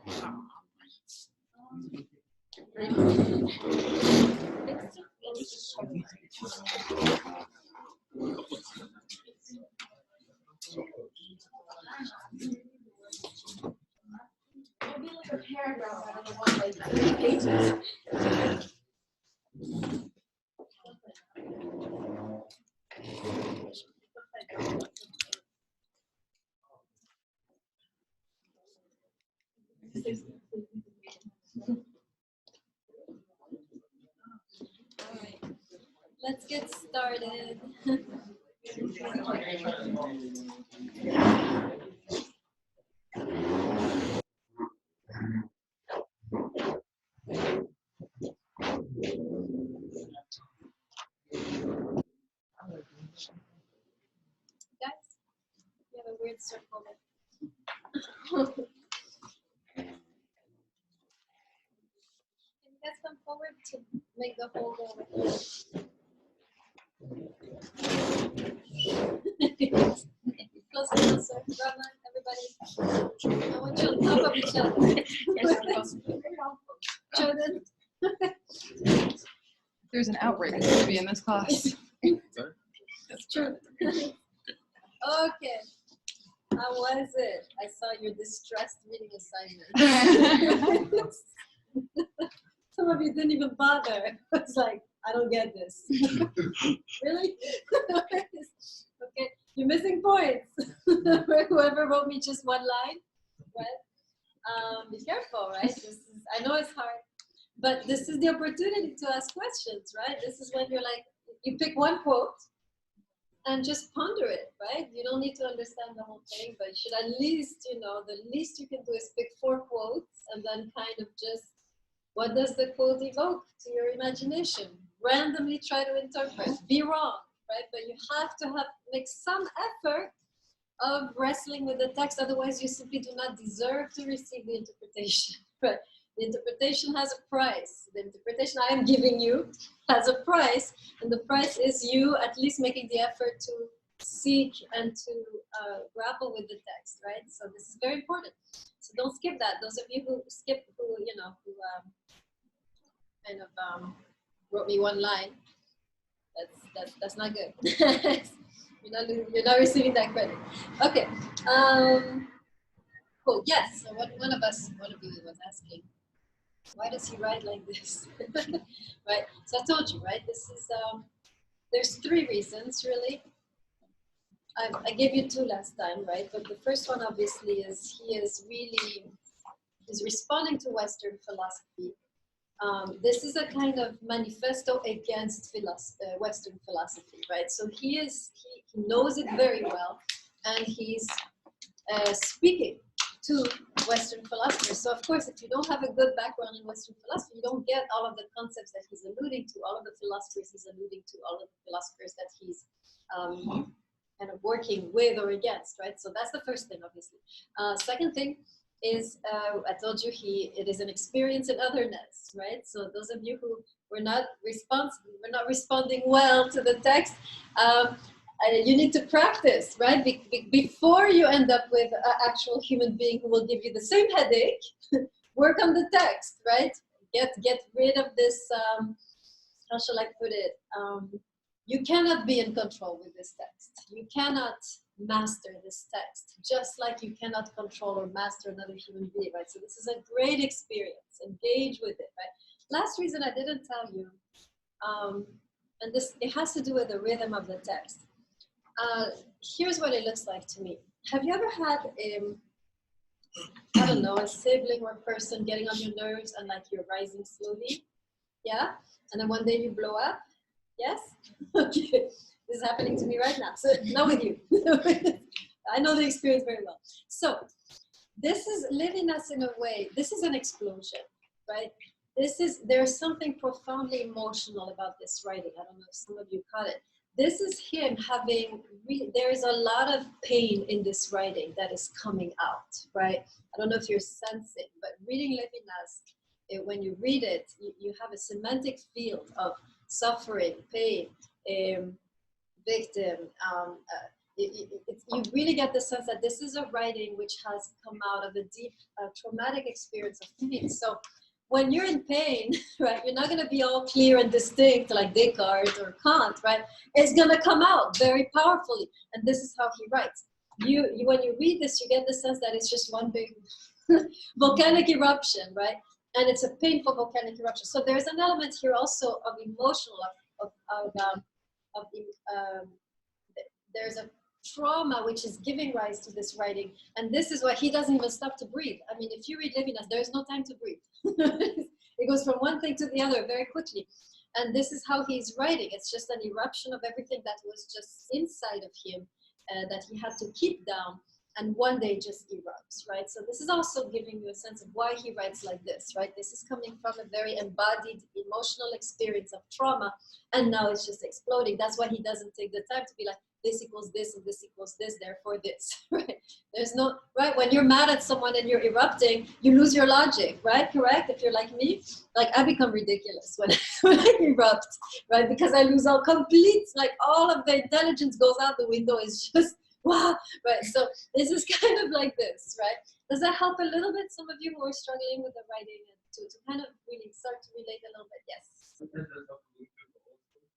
Maybe like a paragraph out of the one like 3 pages. All right, let's get started. Guys, you have a weird circle there. Can you guys come forward to make the whole go with Closer, closer. Rama, everybody. I want you on top of each other. Jordan. There's an outbreak that's going to be in this class. That's true. Okay. How was it? I saw your distressed reading assignment. Some of you didn't even bother. It's like, I don't get this. Really? Okay. You're missing points. Whoever wrote me just one line, right? Be careful, right? I know it's hard, but this is the opportunity to ask questions, right? This is when you're like, you pick one quote and just ponder it, right? You don't need to understand the whole thing, but you should at least, the least you can do is pick 4 quotes and then kind of just, what does the quote evoke to your imagination? Randomly try to interpret. Be wrong, right? But you have to make some effort of wrestling with the text, otherwise you simply do not deserve to receive the interpretation. But the interpretation has a price. The interpretation I am giving you has a price, and the price is you at least making the effort to seek and to grapple with the text, right? So this is very important. So don't skip that. Those of you who skip, who wrote me one line, that's not good. You're not receiving that credit. Okay. Cool. Yes. So one of you was asking, why does he write like this? Right. So I told you, right? This is there's 3 reasons really. I gave you 2 last time, right? But the first one obviously is he's responding to Western philosophy. This is a kind of manifesto against Western philosophy, right? So he knows it very well, and he's speaking to Western philosophers. So of course, if you don't have a good background in Western philosophy, you don't get all of the concepts that he's alluding to, all of the philosophers he's alluding to, all of the philosophers that he's kind of working with or against, right? So that's the first thing, obviously. Second thing is, I told you it is an experience in otherness, right? So those of you who were not responding well to the text, you need to practice, right? Before you end up with an actual human being who will give you the same headache, work on the text, right? Get rid of this, how shall I put it? You cannot be in control with this text. You cannot master this text, just like you cannot control or master another human being, right? So this is a great experience. Engage with it, right? Last reason I didn't tell you, and it has to do with the rhythm of the text. Here's what it looks like to me. Have you ever had I don't know, a sibling or person getting on your nerves and like you're rising slowly? Yeah? And then one day you blow up? Yes? Okay. This is happening to me right now. So not with you. I know the experience very well. So this is Levinas in a way. This is an explosion, right? There's something profoundly emotional about this writing. I don't know if some of you caught it. This is him there is a lot of pain in this writing that is coming out, right? I don't know if you're sensing, but reading Levinas, when you read it, you have a semantic field of suffering, pain, victim, You really get the sense that this is a writing which has come out of a deep traumatic experience of pain. So when you're in pain, right, you're not going to be all clear and distinct like Descartes or Kant, right? It's going to come out very powerfully. And this is how he writes. When you read this, you get the sense that it's just one big volcanic eruption, right? And it's a painful volcanic eruption. So there's an element here also of emotional, there's a trauma which is giving rise to this writing. And this is why he doesn't even stop to breathe. I mean, if you read Levinas, there's no time to breathe. It goes from one thing to the other very quickly. And this is how he's writing. It's just an eruption of everything that was just inside of him that he had to keep down. And one day just erupts, right? So this is also giving you a sense of why he writes like this, right? This is coming from a very embodied emotional experience of trauma, and now it's just exploding. That's why he doesn't take the time to be like, this equals this, and this equals this, therefore this, right? There's no, right? When you're mad at someone and you're erupting, you lose your logic, right? Correct? If you're like me, like I become ridiculous when, when I erupt, right? Because I lose all complete, like all of the intelligence goes out the window. It's just, wow, right? So this is kind of like this, right? Does that help a little bit? Some of you who are struggling with the writing and to kind of really start to relate a little bit, yes? Sometimes that's helpful to look through the old school.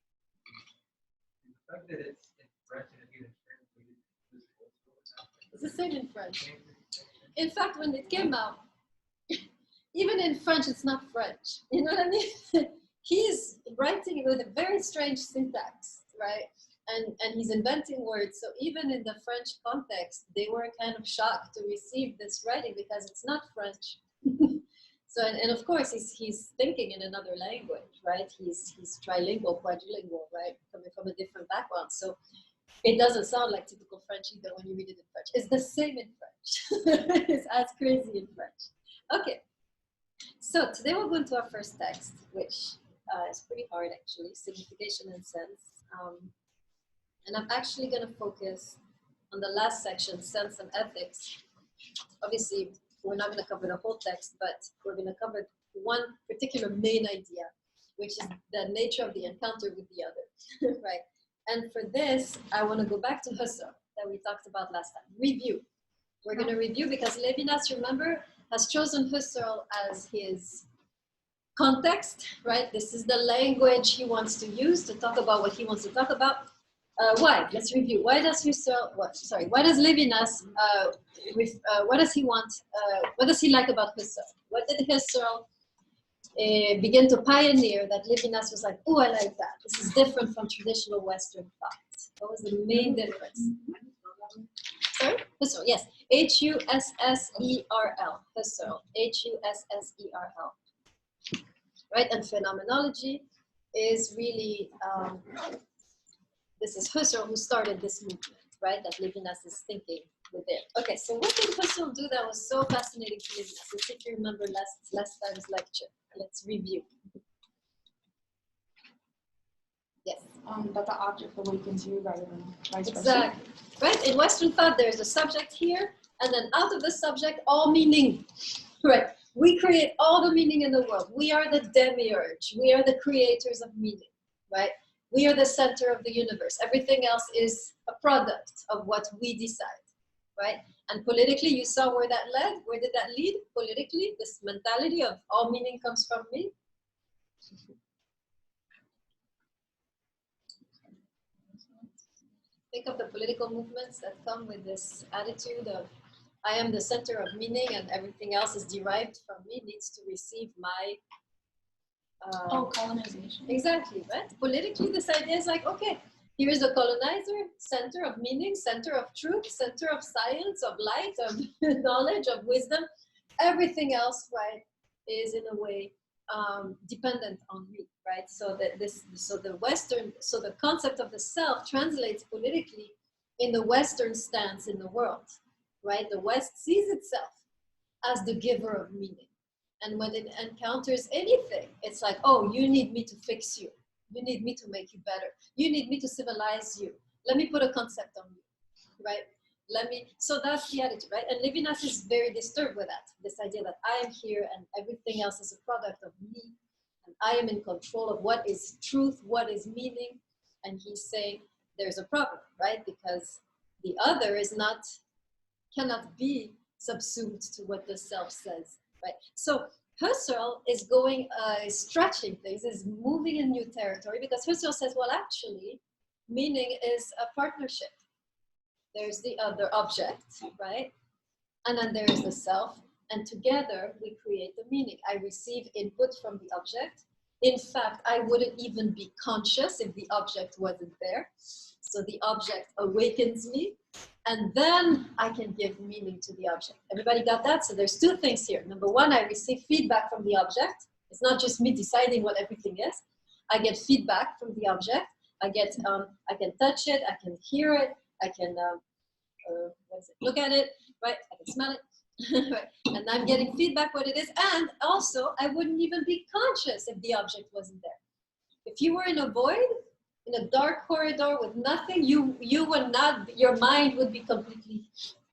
The fact that it's in French and it's even translated to this old school. It's the same in French. In fact, when it came out, even in French, it's not French. You know what I mean? He's writing with a very strange syntax, right? And he's inventing words. So even in the French context, they were kind of shocked to receive this writing because it's not French. So, and of course, he's thinking in another language, right? He's trilingual, quadrilingual, right? Coming from a different background. So it doesn't sound like typical French either when you read it in French. It's the same in French. It's as crazy in French. Okay. So today we're going to our first text, which is pretty hard actually, signification and sense. And I'm actually going to focus on the last section, sense and ethics. Obviously, we're not going to cover the whole text, but we're going to cover one particular main idea, which is the nature of the encounter with the other, right? And for this, I want to go back to Husserl that we talked about last time. Review. We're going to review because Levinas, remember, has chosen Husserl as his context, right? This is the language he wants to use to talk about what he wants to talk about. Why? Let's review. Why does Husserl, why does Levinas, what does he want, what does he like about Husserl? What did Husserl begin to pioneer that Levinas was like, oh, I like that. This is different from traditional Western thought. What was the main difference? Sorry? Husserl, yes. H-U-S-S-E-R-L. Husserl. H-U-S-S-E-R-L. Right? And phenomenology is really, this is Husserl who started this movement, right? That Levinas is thinking within. Okay, so what did Husserl do that was so fascinating to Levinas? Let's see if you remember last time's lecture. Let's review. Yes. That the object awakens you rather than vice versa. Exactly. Right? In Western thought, there's a subject here, and then out of the subject, all meaning. Right? We create all the meaning in the world. We are the demiurge. We are the creators of meaning. Right? We are the center of the universe. Everything else is a product of what we decide, right? And politically, you saw where that led. Where did that lead? Politically, this mentality of all meaning comes from me. Think of the political movements that come with this attitude of I am the center of meaning and everything else is derived from me, needs to receive my colonization. Exactly, right? Politically, this idea is like, okay, here's the colonizer, center of meaning, center of truth, center of science, of light, of knowledge, of wisdom. Everything else, right, is in a way dependent on me, right? So that the concept of the self translates politically in the Western stance in the world, right? The West sees itself as the giver of meaning. And when it encounters anything, it's like, oh, you need me to fix you. You need me to make you better. You need me to civilize you. Let me put a concept on you, right? So that's the attitude, right? And Levinas is very disturbed with that, this idea that I am here and everything else is a product of me. And I am in control of what is truth, what is meaning. And he's saying there's a problem, right? Because The other cannot be subsumed to what the self says, right? So Husserl is going, stretching things, is moving in new territory, because Husserl says, well, actually, meaning is a partnership. There's the other object, right? And then there is the self, and together we create the meaning. I receive input from the object. In fact, I wouldn't even be conscious if the object wasn't there. So the object awakens me, and then I can give meaning to the object. Everybody got that? So there's two things here. Number one, I receive feedback from the object. It's not just me deciding what everything is. I get feedback from the object. I can touch it, I can hear it, I can look at it, right? I can smell it, right? And I'm getting feedback what it is. And also, I wouldn't even be conscious if the object wasn't there. If you were in a void, in a dark corridor with nothing, you would not, your mind would be completely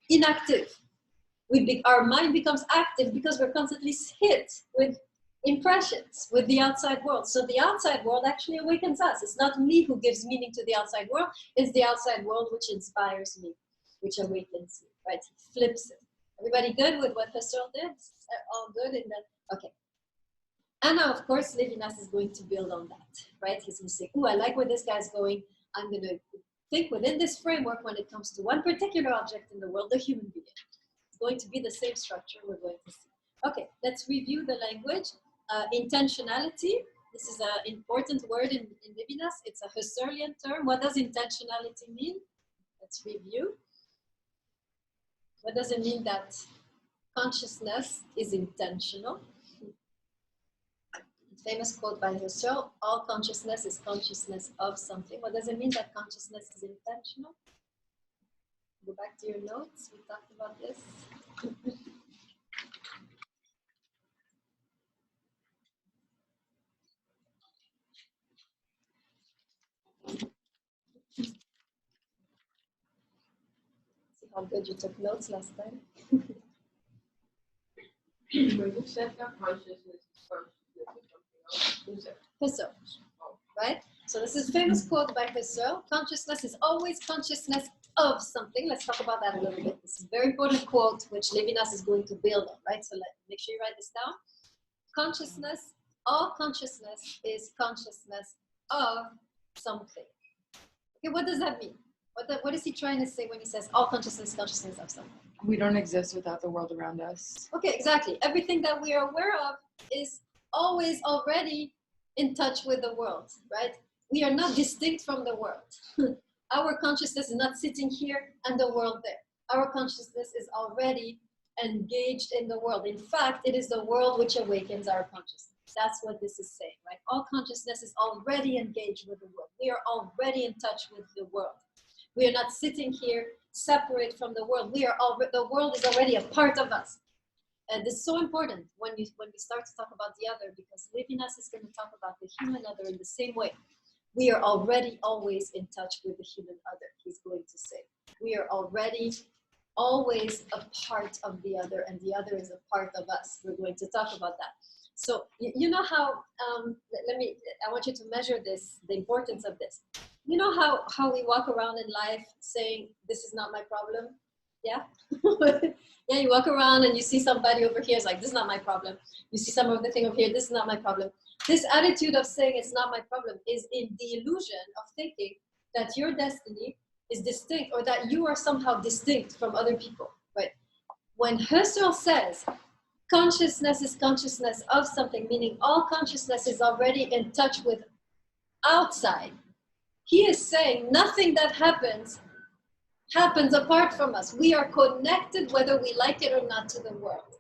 inactive. Our mind becomes active because we're constantly hit with impressions, with the outside world. So the outside world actually awakens us. It's not me who gives meaning to the outside world, it's the outside world which inspires me, which awakens me, right? He flips it. Everybody good with what Husserl did? All good in that? Okay. And now, of course, Levinas is going to build on that, right? He's going to say, I like where this guy's going. I'm going to think within this framework when it comes to one particular object in the world, the human being. It's going to be the same structure we're going to see. Okay, let's review the language. Intentionality. This is an important word in Levinas. It's a Husserlian term. What does intentionality mean? Let's review. What does it mean that consciousness is intentional? Famous quote by Husserl, all consciousness is consciousness of something. What does it mean that consciousness is intentional? Go back to your notes, we talked about this. See how good you took notes last time? When you said that consciousness is something else, Husserl, right? So this is a famous quote by Husserl. Consciousness is always consciousness of something. Let's talk about that a little bit. This is a very important quote, which Levinas is going to build on, right? So make sure you write this down. Consciousness, all consciousness is consciousness of something. Okay, what does that mean? What is he trying to say when he says all consciousness is consciousness of something? We don't exist without the world around us. Okay, exactly. Everything that we are aware of is always already in touch with the world, right? We are not distinct from the world. Our consciousness is not sitting here and the world there. Our consciousness is already engaged in the world. In fact, it is the world which awakens our consciousness. That's what this is saying, right? All consciousness is already engaged with the world. We are already in touch with the world. We are not sitting here separate from the world. The world is already a part of us. And this is so important when we start to talk about the other, because Levinas is going to talk about the human other in the same way. We are already always in touch with the human other, he's going to say. We are already always a part of the other, and the other is a part of us. We're going to talk about that. So you know how, I want you to measure this, the importance of this. You know how we walk around in life saying, this is not my problem? Yeah? Yeah, you walk around and you see somebody over here, it's like, this is not my problem. You see some other thing over here, this is not my problem. This attitude of saying it's not my problem is in the illusion of thinking that your destiny is distinct, or that you are somehow distinct from other people, right? When Husserl says consciousness is consciousness of something, meaning all consciousness is already in touch with outside, he is saying nothing that happens apart from us. We are connected, whether we like it or not, to the world.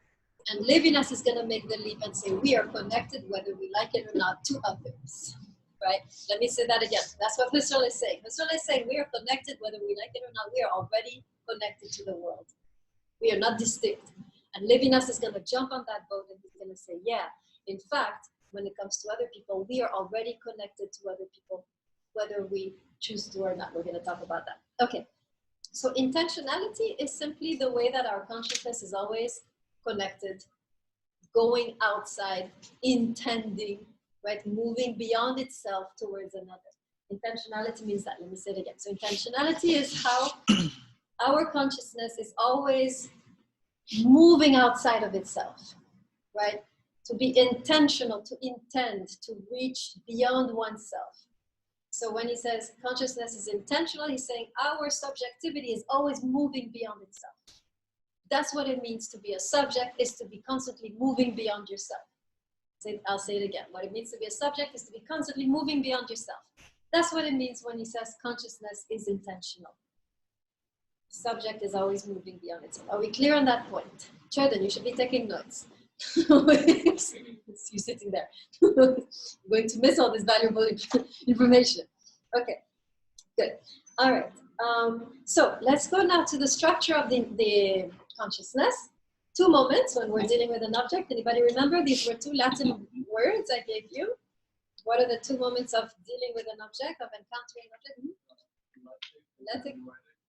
And Levinas is going to make the leap and say we are connected, whether we like it or not, to others. Right? Let me say that again. That's what Husserl is saying. Husserl is saying we are connected, whether we like it or not. We are already connected to the world. We are not distinct. And Levinas is going to jump on that boat and he's going to say, yeah, in fact, when it comes to other people, we are already connected to other people, whether we choose to or not. We're going to talk about that. Okay. So intentionality is simply the way that our consciousness is always connected, going outside, intending, right? Moving beyond itself towards another. Intentionality means that. Let me say it again. So intentionality is how our consciousness is always moving outside of itself, right? To be intentional, to intend, to reach beyond oneself. So when he says consciousness is intentional, he's saying our subjectivity is always moving beyond itself. That's what it means to be a subject, is to be constantly moving beyond yourself. I'll say it again. What it means to be a subject is to be constantly moving beyond yourself. That's what it means when he says consciousness is intentional. Subject is always moving beyond itself. Are we clear on that point? Jordan, you should be taking notes. It's you sitting there. You're going to miss all this valuable information. Okay, good. All right. So let's go now to the structure of the consciousness. 2 moments when we're dealing with an object. Anybody remember? These were 2 Latin words I gave you. What are the 2 moments of dealing with an object, of encountering an object?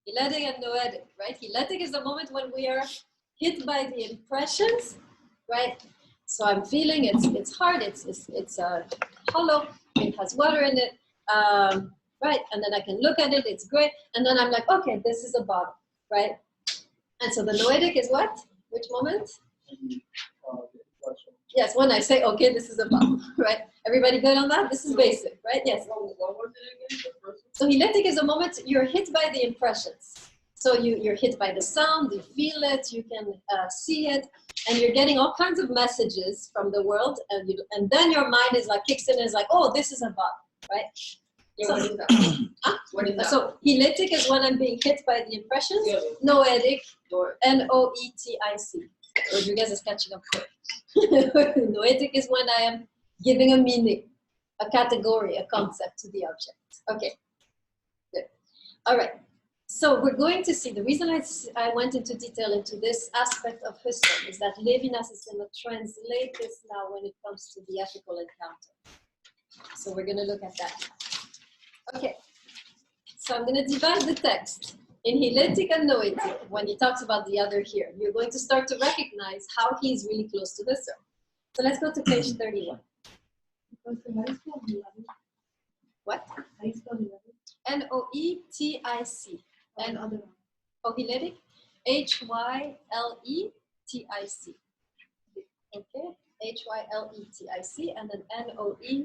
Heletic and noetic, right? Heletic is the moment when we are hit by the impressions, right? So I'm feeling it's hard, it's hollow, it has water in it, right? And then I can look at it, it's great. And then I'm like, okay, this is a bottle, right? And so the noetic is what? Which moment? Yes, when I say, okay, this is a bottle, right? Everybody good on that? This is basic, right? Yes. What was it again? The first So heletic is a moment you're hit by the impressions. So you're hit by the sound, you feel it, you can see it, and you're getting all kinds of messages from the world, and then your mind is like kicks in and is like, oh, this is a bottle, right? Yeah, So, what is that? huh? What is that? So heletic is when I'm being hit by the impressions. Yeah. Noetic, Or- Noetic. Rodriguez is catching up quick. Noetic is when I am giving a meaning, a category, a concept to the object. Okay, good. All right. So we're going to see, the reason I went into detail into this aspect of Husserl is that Levinas is going to translate this now when it comes to the ethical encounter. So we're going to look at that. Okay, so I'm going to divide the text. In heletic and noetic, when he talks about the other here, you're going to start to recognize how he's really close to Husserl. So let's go to page 31. What? Noetic. And heletic, Hyletic. Okay, Hyletic, and then Noetic.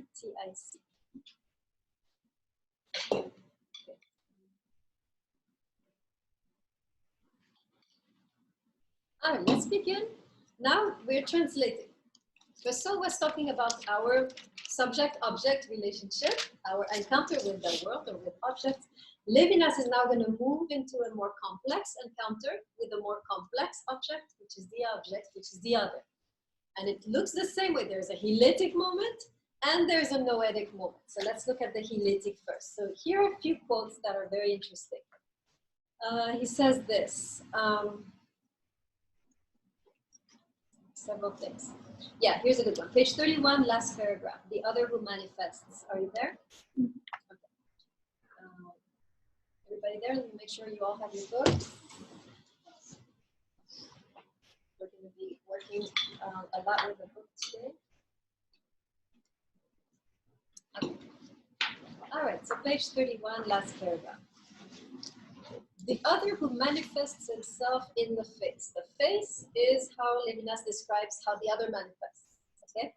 All right, let's begin. Now we're translating. Husserl was talking about our subject-object relationship, our encounter with the world or with objects. Levinas is now going to move into a more complex encounter with a more complex object, which is the object, which is the other. And it looks the same way. There's a heletic moment and there's a noetic moment. So let's look at the heletic first. So here are a few quotes that are very interesting. He says this. Several things. Yeah, here's a good one. Page 31, last paragraph. The other who manifests. Are you there? Okay. Everybody there? Let me make sure you all have your books. We're going to be working a lot with the book today. Okay. All right, so page 31, last paragraph. The other who manifests himself in the face. The face is how Levinas describes how the other manifests, okay?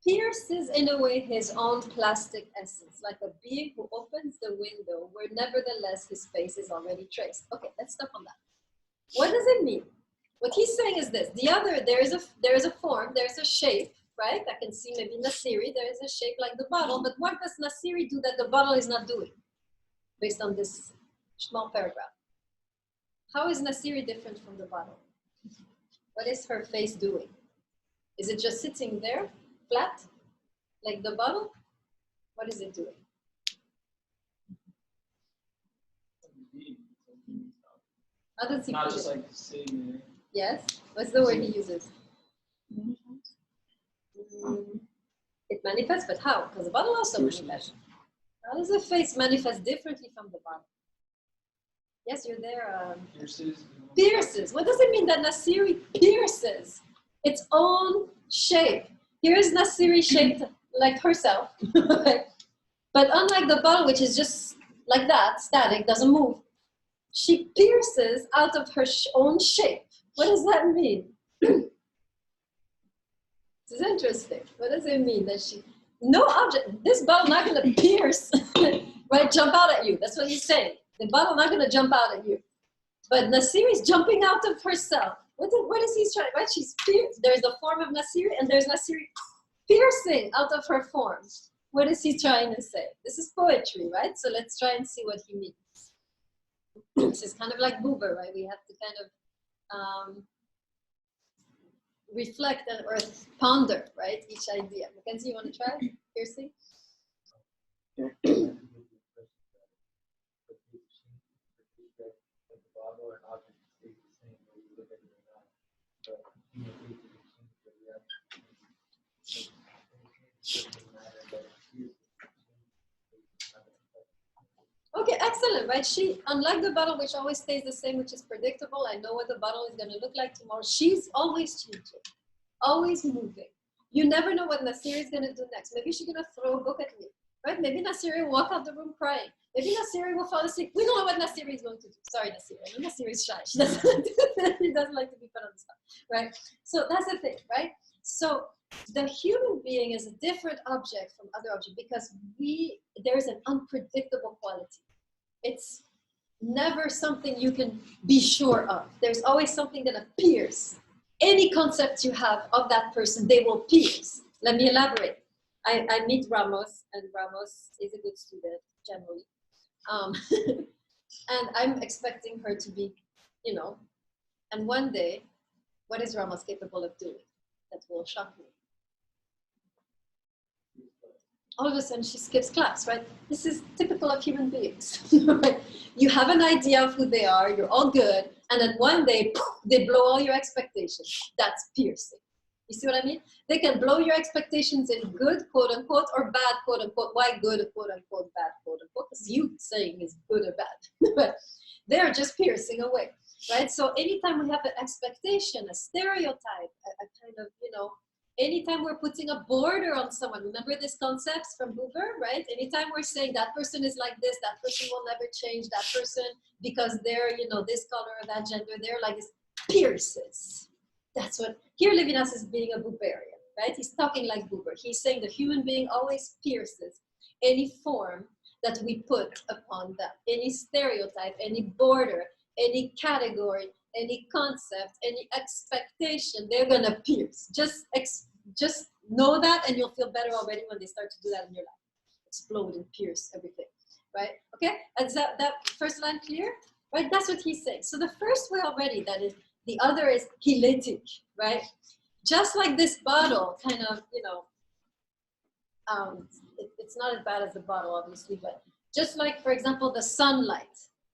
Pierces in a way his own plastic essence, like a being who opens the window where nevertheless his face is already traced. Okay, let's stop on that. What does it mean? What he's saying is this: the other, there is a form, there's a shape, right? I can see maybe Nasiri, there is a shape like the bottle, but what does Nasiri do that the bottle is not doing? Based on this small paragraph. How is Nasiri different from the bottle? What is her face doing? Is it just sitting there, flat, like the bottle? What is it doing? How does he Not put just it? like sitting there. Yes? What's the word he uses? It manifests, but how? Because the bottle also manifests. How does the face manifest differently from the bottle? Yes, you're there. Pierces. Pierces. What does it mean that Nasiri pierces its own shape? Here is Nasiri shaped like herself. But unlike the bottle, which is just like that, static, doesn't move. She pierces out of her own shape. What does that mean? This is interesting. What does it mean that no object, this bottle not going to pierce, right, jump out at you. That's what he's saying. The bottle not going to jump out at you. But Nasiri is jumping out of herself. What is he trying, right? There's the form of Nasiri, and there's Nasiri piercing out of her form. What is he trying to say? This is poetry, right? So let's try and see what he means. This is kind of like Buber, right? We have to kind of reflect or ponder, right? Each idea. Mackenzie, you want to try piercing? Okay, excellent, right? She, unlike the bottle, which always stays the same, which is predictable, I know what the bottle is going to look like tomorrow. She's always changing, always moving. You never know what Nasiri is going to do next. Maybe she's going to throw a book at me, right? Maybe Nasiri will walk out the room crying. Maybe Nasiri will fall asleep. We don't know what Nasiri is going to do. Sorry, Nasiri. I know Nasiri is shy. She doesn't like to be put on the spot, right? So that's the thing, right? So the human being is a different object from other objects because there's an unpredictable quality. It's never something you can be sure of. There's always something that appears. Any concept you have of that person, they will pierce. Let me elaborate. I meet Ramos, and Ramos is a good student, generally. And I'm expecting her to be, and one day, what is Ramos capable of doing? That will shock me. All of a sudden she skips class, right? This is typical of human beings, right? You have an idea of who they are, you're all good, and then one day, poof, they blow all your expectations. That's piercing. You see what I mean? They can blow your expectations in good, quote unquote, or bad, quote unquote. Why good, quote unquote, bad, quote unquote? Because you saying is good or bad. But they're just piercing away, right? So anytime we have an expectation, a stereotype, a kind of, anytime we're putting a border on someone, remember these concepts from Buber, right? Anytime we're saying that person is like this, that person will never change, that person, because they're, this color or that gender, they're like this, pierces. That's what, here Levinas is being a Buberian, right? He's talking like Buber. He's saying the human being always pierces any form that we put upon them, any stereotype, any border, any category, any concept, any expectation, they're gonna pierce. Just know that, and you'll feel better already when they start to do that in your life. Explode and pierce everything, right? Okay, is that first line clear? Right, that's what he's saying. So the first way already, that is, the other is hiletic, right? Just like this bottle, kind of, it's not as bad as the bottle, obviously, but just like, for example, the sunlight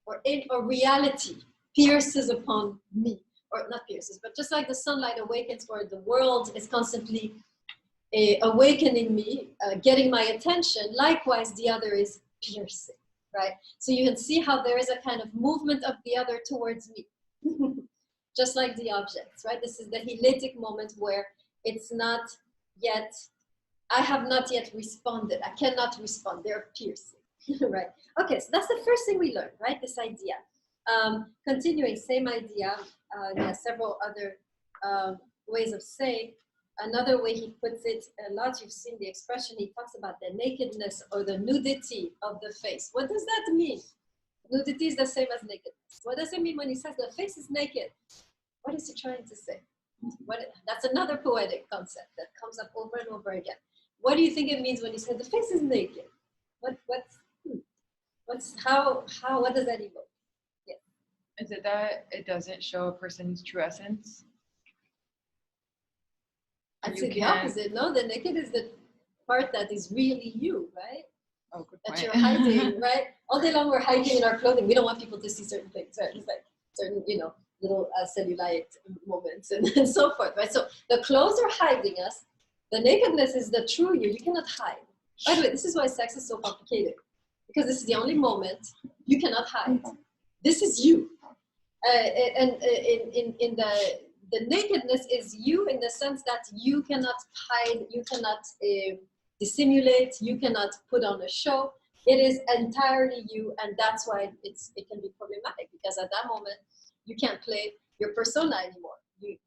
or reality pierces upon me, or not pierces, but just like the sunlight awakens, or the world is constantly awakening me, getting my attention, likewise the other is piercing, right? So you can see how there is a kind of movement of the other towards me, just like the objects, right? This is the hiletic moment where it's not yet, I have not yet responded, I cannot respond, they're piercing, right? Okay, so that's the first thing we learned, right? This idea. Continuing, same idea, there are several other ways of saying. Another way he puts it, a lot you've seen the expression, he talks about the nakedness or the nudity of the face. What does that mean? Nudity is the same as nakedness. What does it mean when he says the face is naked? What is he trying to say? That's another poetic concept that comes up over and over again. What do you think it means when he says the face is naked? What does that evoke? Is it that it doesn't show a person's true essence? I'd say the opposite. No, the naked is the part that is really you, right? Oh, good That point. you're hiding, right? All day long we're hiding in our clothing. We don't want people to see certain things, right? It's like certain, little cellulite moments and so forth, right? So the clothes are hiding us. The nakedness is the true you. You cannot hide. By the way, this is why sex is so complicated, because this is the only moment you cannot hide. This is you. And in the nakedness is you, in the sense that you cannot hide, you cannot dissimulate, you cannot put on a show. It is entirely you, and that's why it can be problematic, because at that moment you can't play your persona anymore.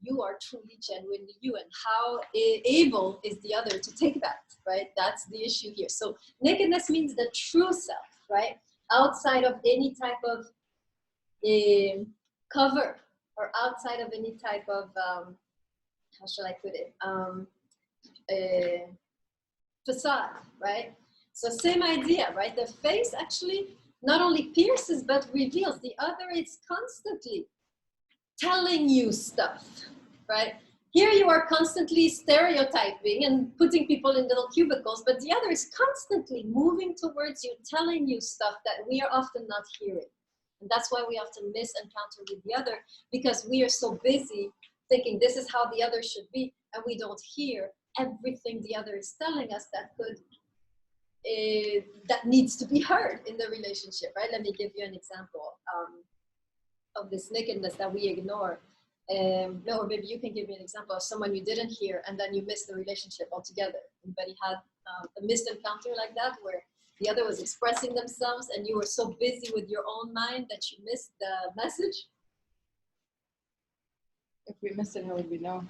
You are truly, genuinely you, and how able is the other to take that, right? That's the issue here. So nakedness means the true self, right? Outside of any type of cover, or outside of any type of, how shall I put it? Facade, right? So same idea, right? The face actually not only pierces but reveals. The other is constantly telling you stuff, right? Here you are constantly stereotyping and putting people in little cubicles, but the other is constantly moving towards you, telling you stuff that we are often not hearing. And that's why we often miss encounter with the other, because we are so busy thinking this is how the other should be, and we don't hear everything the other is telling us that could that needs to be heard in the relationship, right? Let me give you an example of this nakedness that we ignore. Or maybe you can give me an example of someone you didn't hear and then you missed the relationship altogether. Anybody had a missed encounter like that, where the other was expressing themselves and you were so busy with your own mind that you missed the message? If we missed it, how would we know?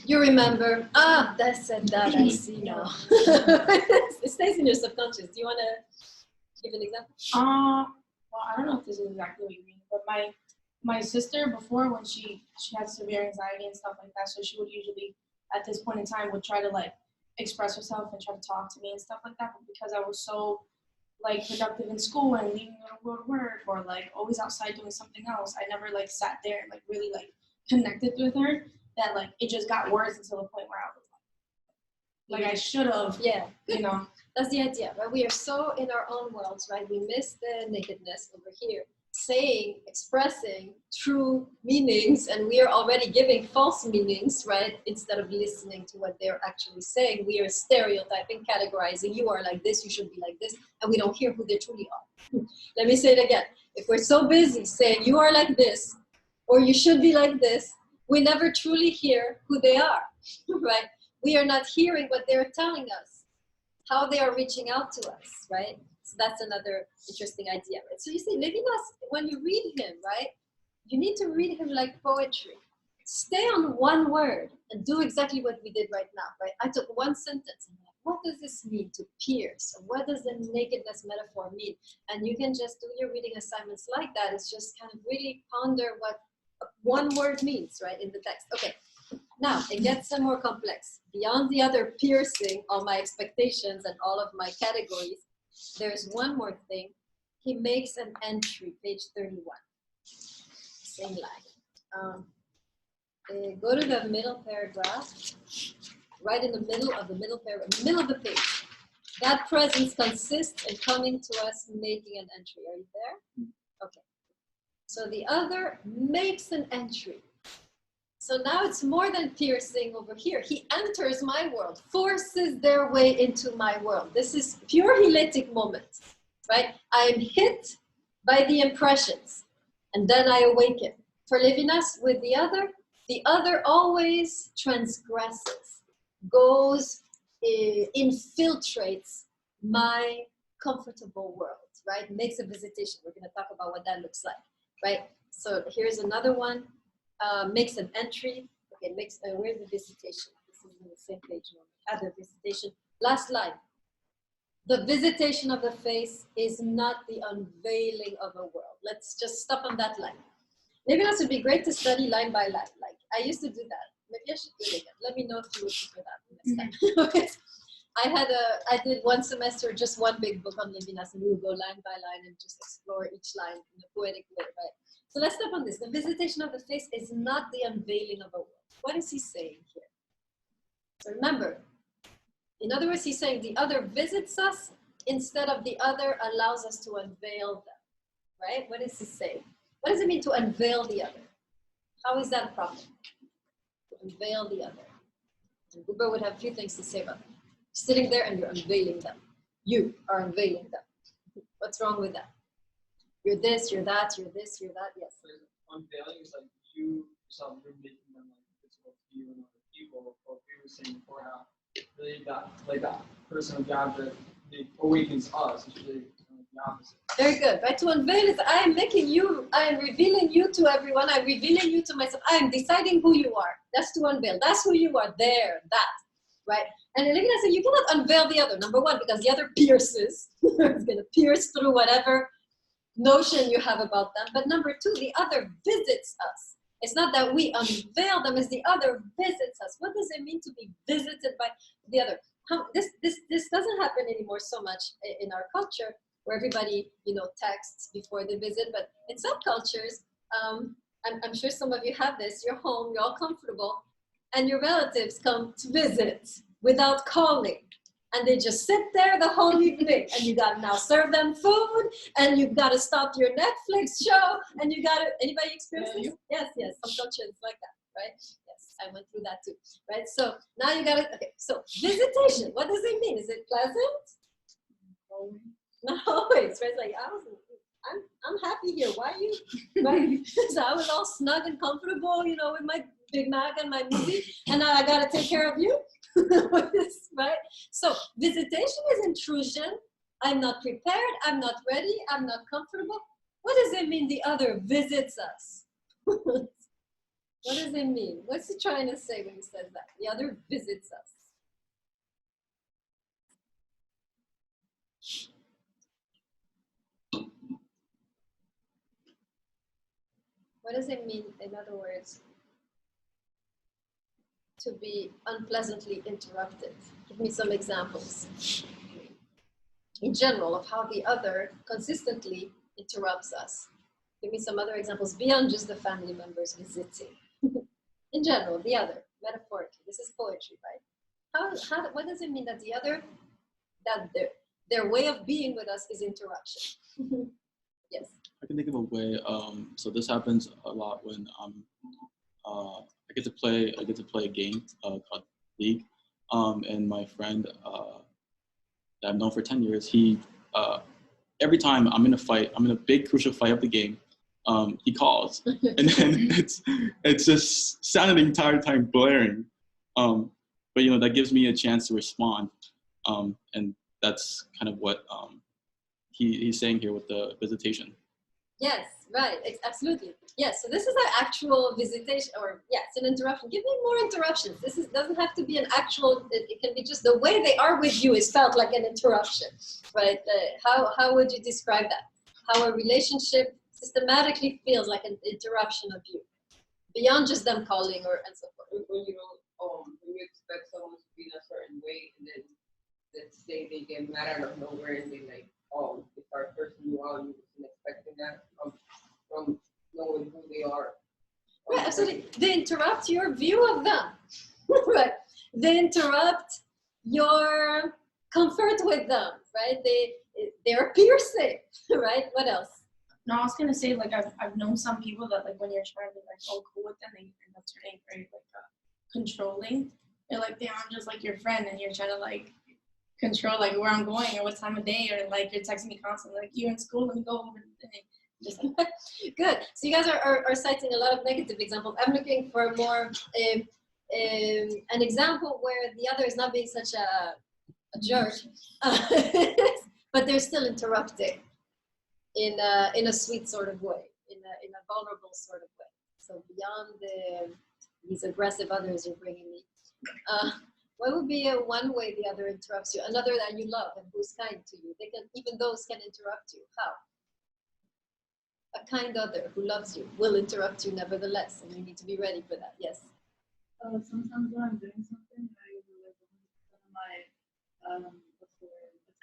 You remember, that's and that I see now. It stays in your subconscious. Do you want to give an example? Well, I don't know if this is exactly what you mean, but my sister, before, when she had severe anxiety and stuff like that, so she would usually at this point in time would try to like express herself and try to talk to me and stuff like that, but because I was so like productive in school and leaving to go to work, or like always outside doing something else, I never like sat there and like really like connected with her, that like it just got worse until the point where I was like I should have, Yeah, you know. that's the idea, right? We are so in our own worlds, right? We miss the nakedness over here, saying, expressing true meanings, and we are already giving false meanings, right? Instead of listening to what they're actually saying, we are stereotyping, categorizing. You are like this, you should be like this, and we don't hear who they truly are. Let me say it again. If we're so busy saying you are like this, or you should be like this, we never truly hear who they are, right? We are not hearing what they're telling us, how they are reaching out to us, right? So that's another interesting idea, right? So you see, Levinas, when you read him, right, you need to read him like poetry. Stay on one word and do exactly what we did right now, right? I took one sentence and I'm like, what does this mean to pierce? What does the nakedness metaphor mean? And you can just do your reading assignments like that. It's just kind of really ponder what one word means, right, in the text. Okay, now it gets some more complex. Beyond the other piercing all my expectations and all of my categories, there's one more thing. He makes an entry, page 31. Same line. Go to the middle paragraph, right in the middle of the middle paragraph, middle of the page. That presence consists in coming to us, making an entry. Are you there? Okay. So the other makes an entry. So now it's more than piercing over here. He enters my world, forces their way into my world. This is pure heletic moment, right? I'm hit by the impressions, and then I awaken. For Levinas, with the other always transgresses, goes, infiltrates my comfortable world, right? Makes a visitation. We're going to talk about what that looks like, right? So here's another one. Makes an entry. Okay, where's the visitation? This is on the same page. At the visitation. Last line. The visitation of the face is not the unveiling of a world. Let's just stop on that line. Maybe that would be great to study line by line. Like I used to do that. Maybe I should do it again. Let me know if you would prefer that next time. Okay. I did one semester, just one big book on Levinas, and we would go line by line and just explore each line in a poetic way, right? So let's stop on this. The visitation of the face is not the unveiling of a world. What is he saying here? So remember, in other words, he's saying the other visits us instead of the other allows us to unveil them, right? What is he saying? What does it mean to unveil the other? How is that a problem? To unveil the other. And Buber would have a few things to say about that. Sitting there and you're unveiling them. You are unveiling them. What's wrong with that? You're this, you're that, you're this, you're that. Yes. Unveiling is like you yourself, you're making them like visible to you and other people. But we were saying before how really that like that person or the object it awakens us. It's really the opposite. Very good, right? To unveil is I am making you, I am revealing you to everyone, I'm revealing you to myself, I am deciding who you are. That's to unveil. That's who you are, there, that, right? And Levinas said, you cannot unveil the other. Number one, because the other pierces. It's going to pierce through whatever notion you have about them. But number two, the other visits us. It's not that we unveil them, it's the other visits us. What does it mean to be visited by the other? This doesn't happen anymore so much in our culture, where everybody, texts before they visit. But in some cultures, I'm sure some of you have this, you're home, you're all comfortable, and your relatives come to visit without calling. And they just sit there the whole evening, and you gotta now serve them food, and you've got to stop your Netflix show, and you gotta, anybody experience this? Yes, some cultures like that, right? Yes, I went through that too, right? So now you gotta, okay, so visitation, what does it mean? Is it pleasant? Not always, right? It's like, I'm happy here. Why are you? Right? So I was all snug and comfortable, with my Big Mac and my movie, and now I gotta take care of you, right? So visitation is intrusion. I'm not prepared. I'm not ready. I'm not comfortable. What does it mean? The other visits us. What does it mean? What's he trying to say when he says that? The other visits us. What does it mean, in other words, to be unpleasantly interrupted? Give me some examples. In general, of how the other consistently interrupts us. Give me some other examples beyond just the family members visiting. In general, the other, metaphorically. This is poetry, right? What does it mean that the other, that their way of being with us is interruption? Yes. I can think of a way. So this happens a lot when I get to play a game called League, and my friend that I've known for 10 years, he every time I'm in a big crucial fight of the game, he calls, and then it's just sounding the entire time blaring. But that gives me a chance to respond, and that's kind of what he's saying here with the visitation. Yes, right, absolutely. Yes, so this is an actual visitation, or it's an interruption. Give me more interruptions. This doesn't have to be an actual, it can be just the way they are with you is felt like an interruption, right? How would you describe that? How a relationship systematically feels like an interruption of you, beyond just them calling and so forth. When you expect someone to be in a certain way, and then let's say they get mad out of nowhere and they like, if our person you are, you wasn't expecting that from knowing who they are. Right, absolutely. They interrupt your view of them. Right. They interrupt your comfort with them, right? They're piercing, right? What else? No, I was gonna say, like, I've known some people that, like, when you're trying to be like all cool with them, they end up turning very controlling. They're like, damn, I'm just like your friend, and you're trying to like control like where I'm going or what time of day, or like you're texting me constantly, like, you're in school, let me go over the thing. Just like, good. So you guys are citing a lot of negative examples. I'm looking for more an example where the other is not being such a jerk, but they're still interrupting in a sweet sort of way, in a vulnerable sort of way. So beyond these aggressive others you're bringing me, what would be one way the other interrupts you? Another that you love and who's kind to you. Even those can interrupt you. How? A kind other who loves you will interrupt you nevertheless, and you need to be ready for that. Yes. Sometimes when I'm doing something, I usually like 100% of my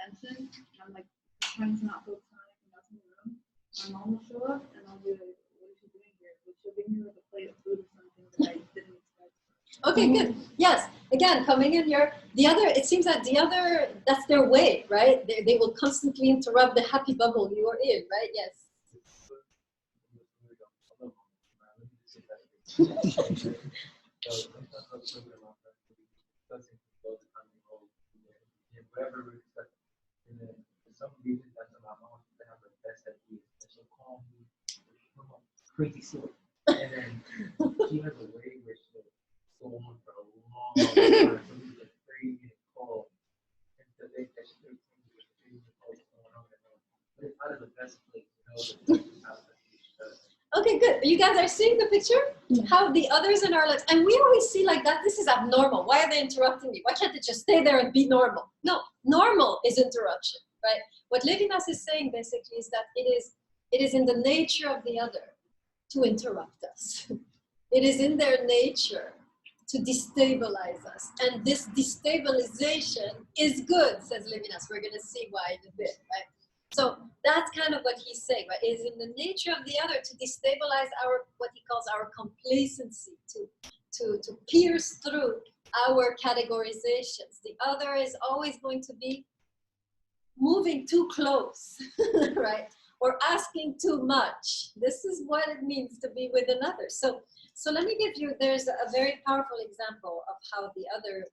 attention. I'm like trying to not focus on anything else in the room. My mom will show up and I'll be like, "What is she doing here?" But she'll give me like a plate of food or something that I didn't expect. Okay, good. Yes. Again, coming in here, the other. It seems that the other. That's their way, right? They will constantly interrupt the happy bubble you are in, right? Yes. Whatever we expect, and then for some reason that's my mom to have the best ideas, and she'll call me crazy silly, and then she has a way where she'll go on for a long time, so we get crazy and cold, and so they out of the best place, you know, the house that you should. Okay, good. You guys are seeing the picture? How the others in our lives, and we always see like that, this is abnormal. Why are they interrupting me? Why can't they just stay there and be normal? No, normal is interruption, right? What Levinas is saying basically is that it is in the nature of the other to interrupt us. It is in their nature to destabilize us. And this destabilization is good, says Levinas. We're going to see why in a bit, right? So that's kind of what he's saying, right? It is in the nature of the other to destabilize our, what he calls our complacency, to pierce through our categorizations. The other is always going to be moving too close, right? Or asking too much. This is what it means to be with another. So let me give you, there's a very powerful example of how the other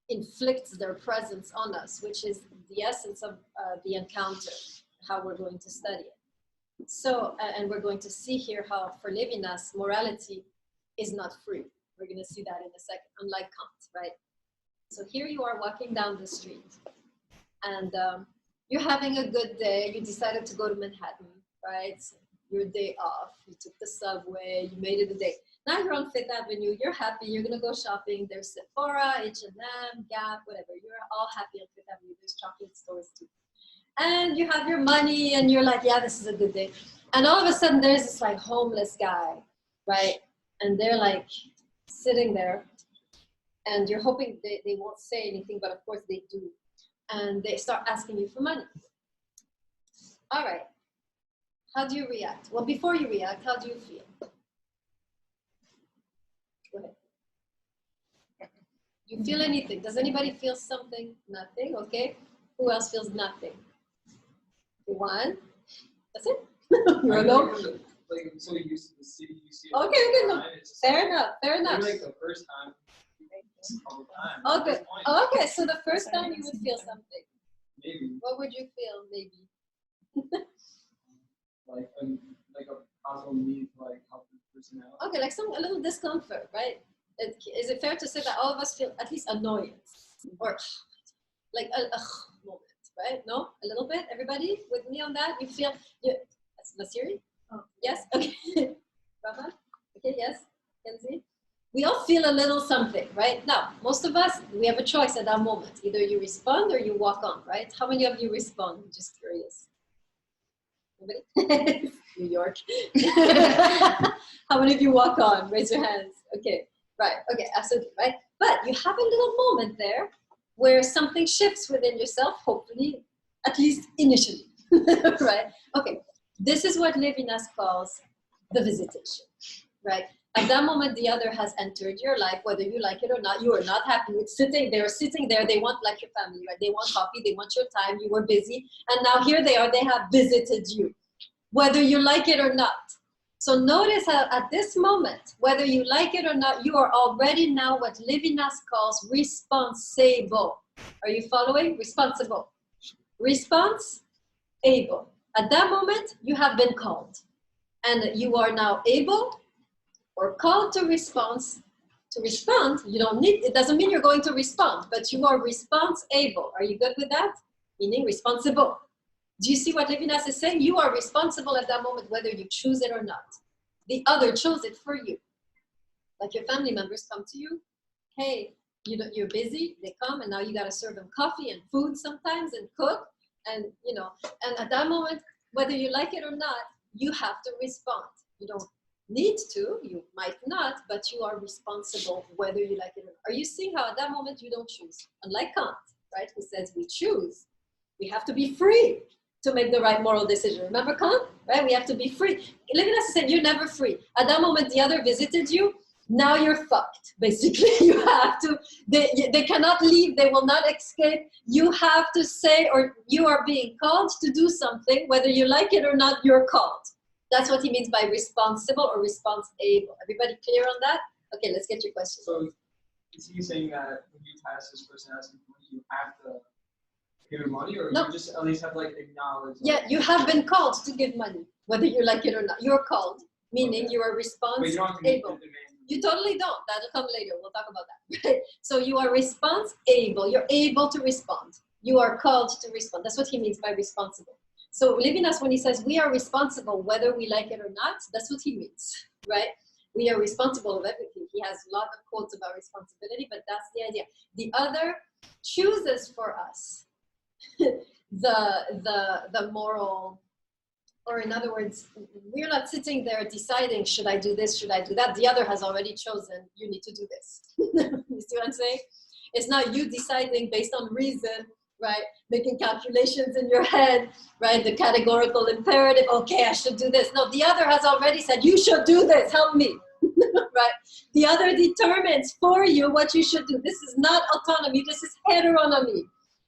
inflicts their presence on us, which is the essence of the encounter, how we're going to study it. So, and we're going to see here how for Levinas, morality is not free. We're going to see that in a second, unlike Kant, right? So here you are walking down the street and you're having a good day. You decided to go to Manhattan, right? So your day off, you took the subway, you made it a day. Now you're on Fifth Avenue, you're happy, you're gonna go shopping. There's Sephora, H&M, Gap, whatever. You're all happy on Fifth Avenue. There's chocolate stores too. And you have your money and you're like, yeah, this is a good day. And all of a sudden there's this like homeless guy, right? And they're like sitting there and you're hoping they won't say anything, but of course they do. And they start asking you for money. All right, how do you react? Well, before you react, how do you feel? Go ahead. You feel anything? Does anybody feel something? Nothing, okay. Who else feels nothing? One, that's it? You're alone? Like, I'm so used to the city, you see it Okay, all the no. time, it's just Fair like, enough, fair enough. maybe like the first time, all the time. Okay, At this point, okay, so the first time you would feel something. Maybe, What would you feel, maybe? like a possible need to like help the person out. Okay, like a little discomfort, right? Is it fair to say that all of us feel at least annoyance or like a moment, right? No, a little bit. Everybody with me on that? You feel that's Masiri? Oh. Yes. Okay. Rama? Okay. Yes. Kenzie? We all feel a little something, right? Now, most of us, we have a choice at that moment. Either you respond or you walk on, right? How many of you respond? I'm just curious. Nobody? New York. How many of you walk on? Raise your hands. Okay, right. Okay, absolutely, right? But you have a little moment there where something shifts within yourself, hopefully, at least initially, right? Okay, this is what Levinas calls the visitation, right? At that moment, the other has entered your life, whether you like it or not. You are not happy with sitting there, They want like your family, right? They want coffee, they want your time, you were busy. And now here they are, they have visited you, whether you like it or not. So notice how at this moment, whether you like it or not, you are already now what Levinas calls responsible. Are you following? Responsible. Response, able. At that moment, you have been called. And you are now able or called to respond. To respond, you don't need, it doesn't mean you're going to respond, but you are response able. Are you good with that? Meaning responsible. Do you see what Levinas is saying? You are responsible at that moment, whether you choose it or not. The other chose it for you. Like your family members come to you. Hey, you're busy. They come and now you got to serve them coffee and food sometimes and cook. And, and at that moment, whether you like it or not, you have to respond. You don't need to, you might not, but you are responsible whether you like it or not. Are you seeing how at that moment you don't choose? Unlike Kant, right, who says we choose. We have to be free to make the right moral decision. Remember Kant, right? We have to be free. Levinas said you're never free. At that moment, the other visited you. Now you're fucked, basically. You have to, they cannot leave. They will not escape. You have to say, or you are being called to do something, whether you like it or not, you're called. That's what he means by responsible or response able. Everybody clear on that? Okay, let's get your question. So is he saying that when you pass this person asking for money, you have to give him money, or No. you just at least have to like acknowledge? Yeah, you have been called to give money, whether you like it or not. You're called, meaning Okay. you are response But you don't have to meet able. the demand. You totally don't. That'll come later. We'll talk about that. Right? So you are response able. You're able to respond. you are called to respond. That's what he means by responsible. So Levinas, when he says we are responsible whether we like it or not, that's what he means, right? We are responsible of everything. He has a lot of quotes about responsibility, but that's the idea. The other chooses for us the moral, or in other words, we're not sitting there deciding, should I do this, should I do that? The other has already chosen, you need to do this. You see what I'm saying? It's not you deciding based on reason, right? Making calculations in your head, right? The categorical imperative, okay, I should do this. No, the other has already said, you should do this, help me, right? The other determines for you what you should do. This is not autonomy, this is heteronomy.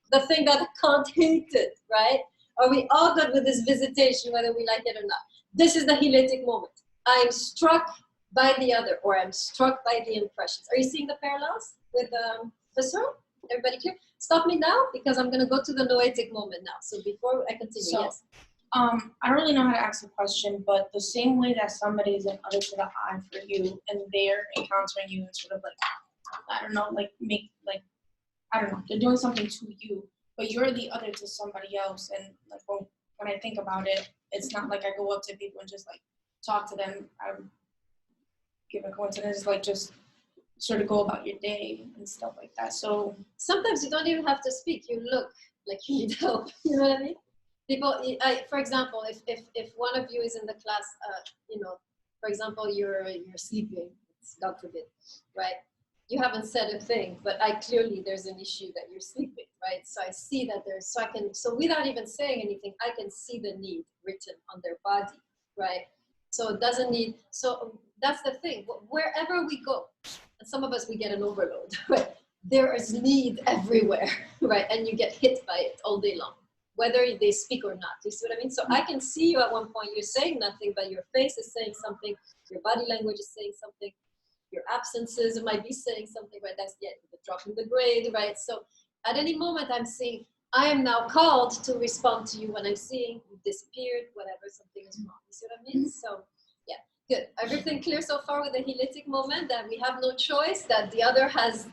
The thing that Kant hated, right? Are we all good with this visitation, whether we like it or not? This is the heleitic moment. I'm struck by the other, or I'm struck by the impressions. Are you seeing the parallels with Husserl? Everybody clear? Stop me now, because I'm going to go to the noetic moment now. So before I continue, So, yes. I don't really know how to ask the question, but the same way that somebody is an other to the eye for you, and they're encountering you and sort of like, I don't know, like I don't know, they're doing something to you, but you're the other to somebody else. And like when I think about it, it's not like I go up to people and just like talk to them. I would give a coincidence, like just sort of go about your day and stuff like that. So Sometimes you don't even have to speak. You look like you need help. You know what I mean? People, for example, if one of you is in the class, you know, for example, you're sleeping, God forbid, right? You haven't said a thing, but clearly there's an issue that you're sleeping, right? So I see that so without even saying anything, I can see the need written on their body, right? So it doesn't need, so that's the thing, wherever we go, and some of us, we get an overload, right? There is need everywhere, right? And you get hit by it all day long, whether they speak or not. You see what I mean? So I can see you at one point, you're saying nothing, but your face is saying something, your body language is saying something, your absences might be saying something, right? That's the drop in the grade, right? So at any moment I'm seeing, I am now called to respond to you when I'm seeing you disappeared, whatever, something is wrong. You see what I mean? So yeah, good. Everything clear so far with the heleitic moment, that we have no choice, that the other has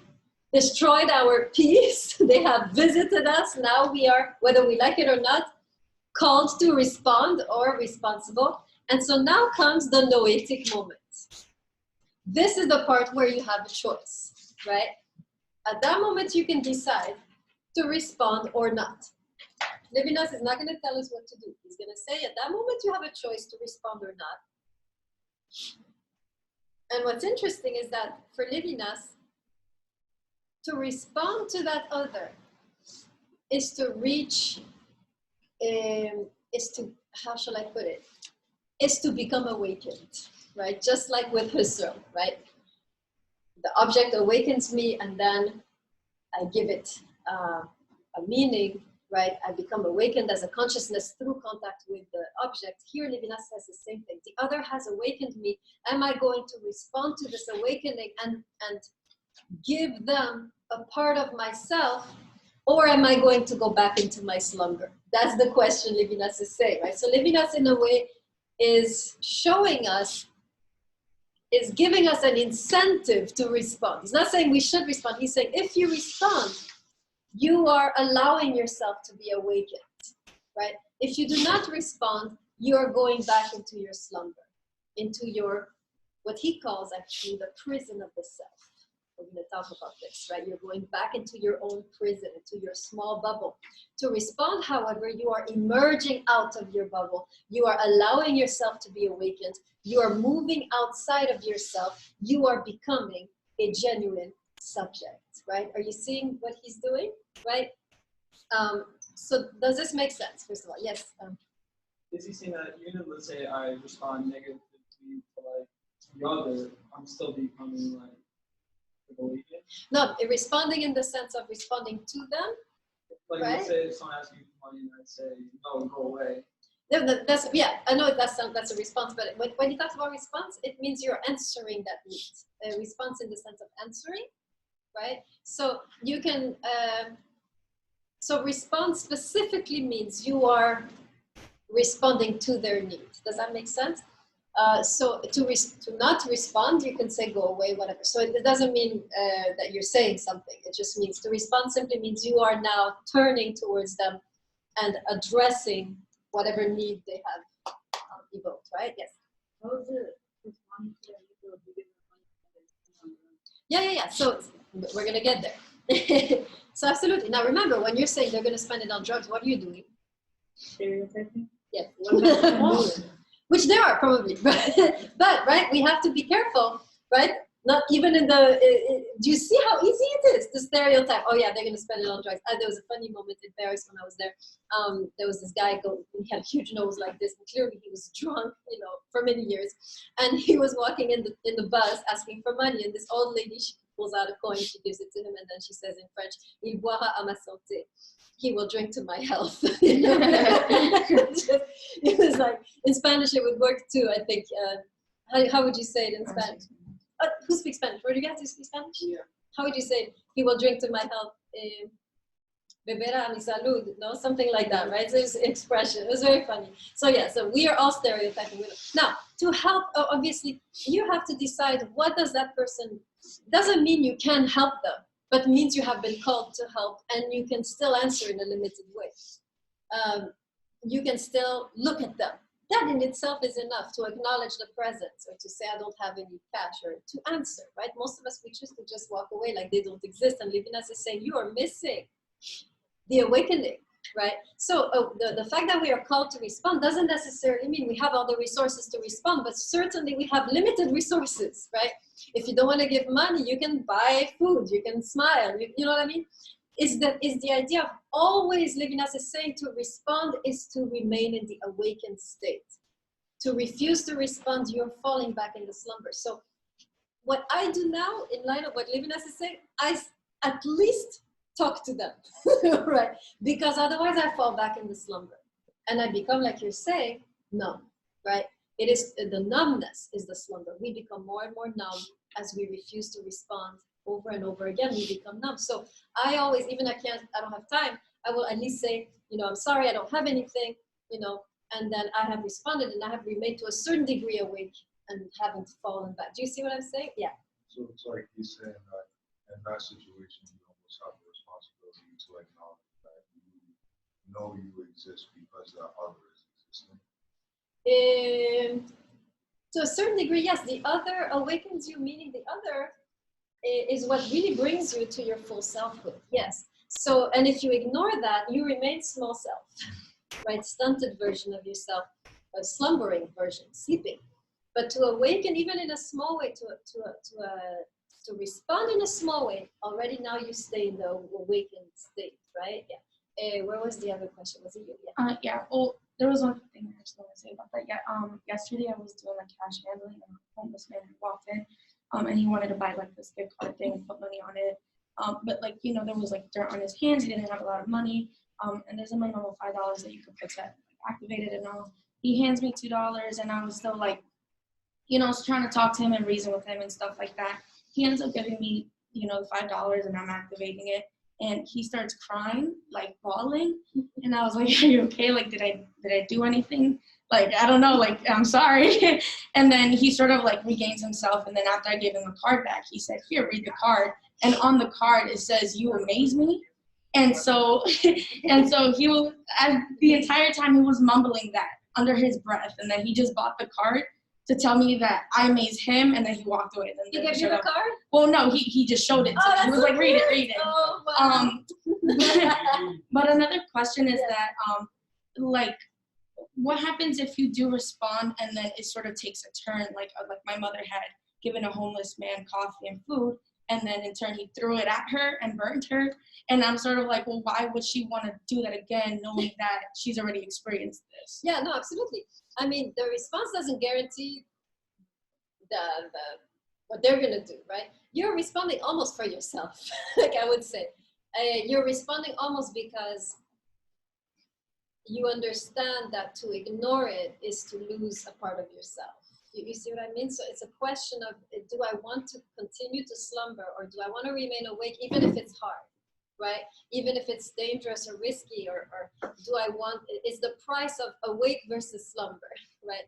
destroyed our peace. They have visited us. Now we are, whether we like it or not, called to respond or responsible. And so now comes the noetic moment. This is the part where you have a choice, right? At that moment, you can decide to respond or not. Levinas is not going to tell us what to do. He's going to say, at that moment, you have a choice to respond or not. And what's interesting is that for Levinas, to respond to that other is to reach, is to, how shall I put it? Is to become awakened, right? Just like with Husserl, right? The object awakens me, and then I give it a meaning, right? I become awakened as a consciousness through contact with the object. Here, Levinas says the same thing. The other has awakened me. Am I going to respond to this awakening and give them a part of myself, or am I going to go back into my slumber? That's the question Levinas is saying, right? So Levinas, in a way, is showing us, is giving us an incentive to respond. He's not saying we should respond. He's saying if you respond, you are allowing yourself to be awakened, right? If you do not respond, you are going back into your slumber, into your, what he calls actually the prison of the self. We're going to talk about this, right? You're going back into your own prison, into your small bubble. To respond, however, you are emerging out of your bubble. You are allowing yourself to be awakened. You are moving outside of yourself. You are becoming a genuine subject, right? Are you seeing what he's doing, right? So does this make sense, first of all? Yes. Is he saying that even if, let's say, I respond negatively to like the other, I'm still becoming like awakened? No, responding in the sense of responding to them. Like, right? let's say if someone asks me for money and I say, no, go away. That's, yeah, I know that's a response, but when he talks about response, it means you're answering that need. A response in the sense of answering, right? So you can, so response specifically means you are responding to their need. Does that make sense? So to not respond, you can say go away, whatever. So it doesn't mean that you're saying something. It just means to respond simply means you are now turning towards them and addressing whatever need they have evoked, right? Yes. How is it responding to that ego if you give them money? Yeah. So we're gonna get there. So absolutely. Now remember, when you're saying they're gonna spend it on drugs, what are you doing? Stereotyping? Yes. What about them? Which there are probably, but right, we have to be careful, right? Not even in the, do you see how easy it is to stereotype? Oh yeah, they're gonna spend it on drugs. There was a funny moment in Paris when I was there. There was this guy, he had a huge nose like this, and clearly he was drunk, for many years. And he was walking in the bus asking for money, and this old lady, she pulls out a coin, she gives it to him, and then she says in French, "Il boira à ma santé." He will drink to my health. It was like, in Spanish it would work too, I think. How would you say it in Spanish? Who speaks Spanish? Rodriguez, do you speak Spanish? Yeah. How would you say it? He will drink to my health. Beberá a mi salud, no? Something like that, right? So it's expression. It was very funny. So yeah, so we are all stereotyping. Now, to help, obviously, you have to decide what does that person, doesn't mean you can help them, but means you have been called to help and you can still answer in a limited way. You can still look at them. That in itself is enough to acknowledge the presence or to say, I don't have any cash, or to answer, right? Most of us, we choose to just walk away like they don't exist. And Levinas is saying, you are missing the awakening, right? So the fact that we are called to respond doesn't necessarily mean we have all the resources to respond, but certainly we have limited resources, right? If you don't want to give money, you can buy food, you can smile, you know what I mean? Is the idea of always, Levinas is saying, to respond is to remain in the awakened state. To refuse to respond, you're falling back in the slumber. So what I do now, in line of what Levinas is saying, I at least talk to them, right? Because otherwise I fall back in the slumber. And I become, like you're saying, numb, right? It is the numbness is the slumber. We become more and more numb as we refuse to respond over and over again. We become numb. So I always, even I don't have time, I will at least say, I'm sorry, I don't have anything, and then I have responded and I have remained to a certain degree awake and haven't fallen back. Do you see what I'm saying? Yeah. So it's like he's saying that in that situation, you almost have the responsibility to acknowledge that you know you exist because that other is existing. To a certain degree, yes. The other awakens you, meaning the other is what really brings you to your full selfhood. Yes. So, and if you ignore that, you remain small self, right? Stunted version of yourself, a slumbering version, sleeping. But to awaken, even in a small way, to respond in a small way, already now you stay in the awakened state, right? Yeah. Where was the other question? Was it you? Yeah. Yeah. Well, there was one thing I just want to say about that. Yeah. Yesterday I was doing like cash handling, and a homeless man had walked in, and he wanted to buy like this gift card thing and put money on it. But like, there was like dirt on his hands. He didn't have a lot of money. And there's a minimum of $5 that you could put that activated and all. He hands me $2, and I was still like, trying to talk to him and reason with him and stuff like that. He ends up giving me, the $5, and I'm activating it. And he starts crying, like bawling. And I was like, are you okay? Like, did I do anything? Like, I don't know, like, I'm sorry. And then he sort of like regains himself. And then after I gave him the card back, he said, here, read the card. And on the card, it says, you amaze me. And so he was, the entire time he was mumbling that under his breath. And then he just bought the card to tell me that I amazed him, and then he walked away. He gave you the card? Well, no, he just showed it to me. He was like, read it. Oh, wow. But another question is that, like, what happens if you do respond and then it sort of takes a turn? Like my mother had given a homeless man coffee and food, and then in turn he threw it at her and burned her. And I'm sort of like, well, why would she want to do that again, knowing that she's already experienced this? Yeah, no, absolutely. I mean, the response doesn't guarantee the what they're gonna do, right? You're responding almost for yourself, like I would say. You're responding almost because you understand that to ignore it is to lose a part of yourself. You see what I mean? So it's a question of, do I want to continue to slumber, or do I want to remain awake even if it's hard, right? Even if it's dangerous or risky, or do I want, is the price of awake versus slumber, right?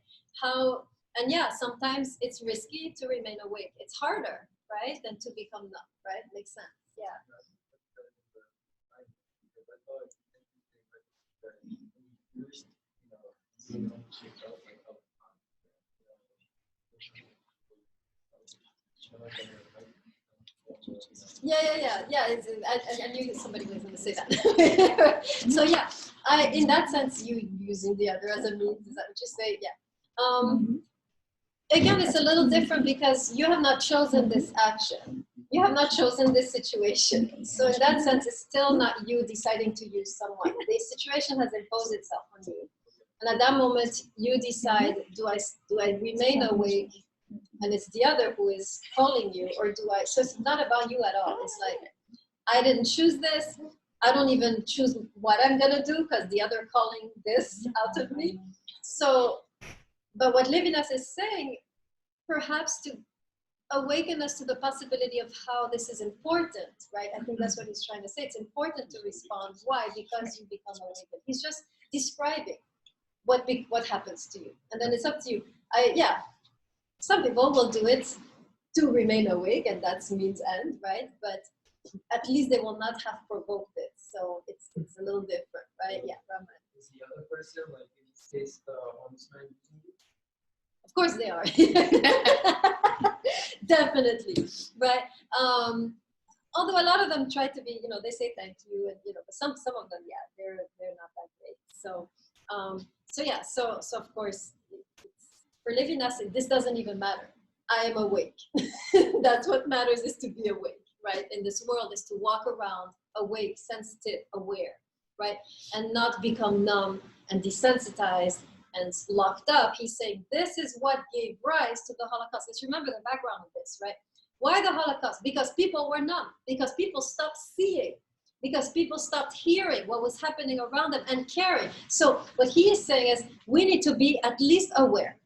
And yeah, sometimes it's risky to remain awake. It's harder, right, than to become numb, right? Makes sense. Yeah. Yeah. I knew somebody was going to say that. So yeah, in that sense, you using the other as a means. Is that what you say? Yeah. Again, it's a little different because you have not chosen this action. You have not chosen this situation. So in that sense, it's still not you deciding to use someone. The situation has imposed itself on you. And at that moment, you decide, do I remain awake? And it's the other who is calling you, or do I? So it's not about you at all. It's like, I didn't choose this. I don't even choose what I'm gonna do because the other calling this out of me. So, but what Levinas is saying, perhaps to awaken us to the possibility of how this is important, right? I think that's what he's trying to say. It's important to respond. Why? Because you become awakened. He's just describing what happens to you, and then it's up to you. Some people will do it to remain awake, and that's means end, right? But at least they will not have provoked it, so it's a little different, right? Yeah, Rahman. Is the other person, like in this case, the homeless man using you? Of course they are. Definitely, right? Although a lot of them try to be, they say thank you, and but some of them, yeah, they're not that great. So of course, for Levinas, this doesn't even matter. I am awake. That's what matters, is to be awake, right? In this world, is to walk around awake, sensitive, aware, right? And not become numb and desensitized and locked up. He's saying this is what gave rise to the Holocaust. Let's remember the background of this, right? Why the Holocaust? Because people were numb, because people stopped seeing, because people stopped hearing what was happening around them and caring. So what he is saying is we need to be at least aware.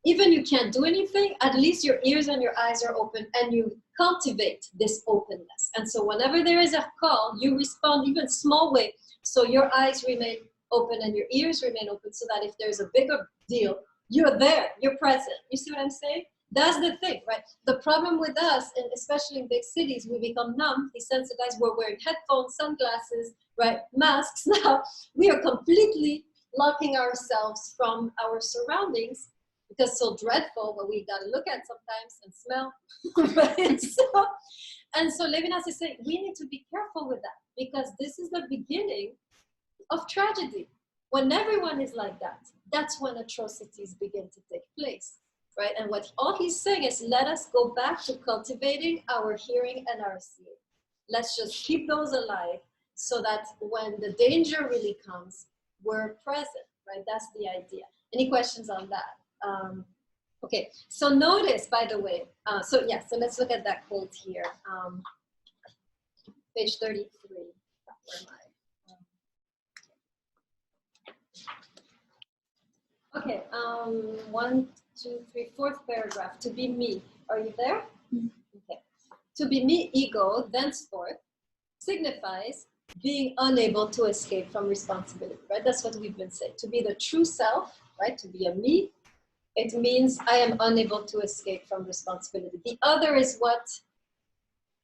Even you can't do anything, at least your ears and your eyes are open and you cultivate this openness. And so whenever there is a call, you respond even small way. So your eyes remain open and your ears remain open, so that if there's a bigger deal, you're there, you're present. You see what I'm saying? That's the thing, right? The problem with us, and especially in big cities, we become numb, desensitized. We're wearing headphones, sunglasses, right? Masks. Now we are completely locking ourselves from our surroundings, because it's so dreadful what we got to look at sometimes and smell. Right? So Levinas is saying we need to be careful with that, because this is the beginning of tragedy. When everyone is like that, that's when atrocities begin to take place, right? And all he's saying is, let us go back to cultivating our hearing and our seeing. Let's just keep those alive, so that when the danger really comes, we're present, right? That's the idea. Any questions on that? Okay, so notice, by the way, so let's look at that quote here. Page 33. Where am I? Okay, 1, 2, 3, fourth paragraph. To be me. Are you there? Okay. To be me, ego, thenceforth, signifies being unable to escape from responsibility, right? That's what we've been saying. To be the true self, right? To be a me, it means I am unable to escape from responsibility. The other is what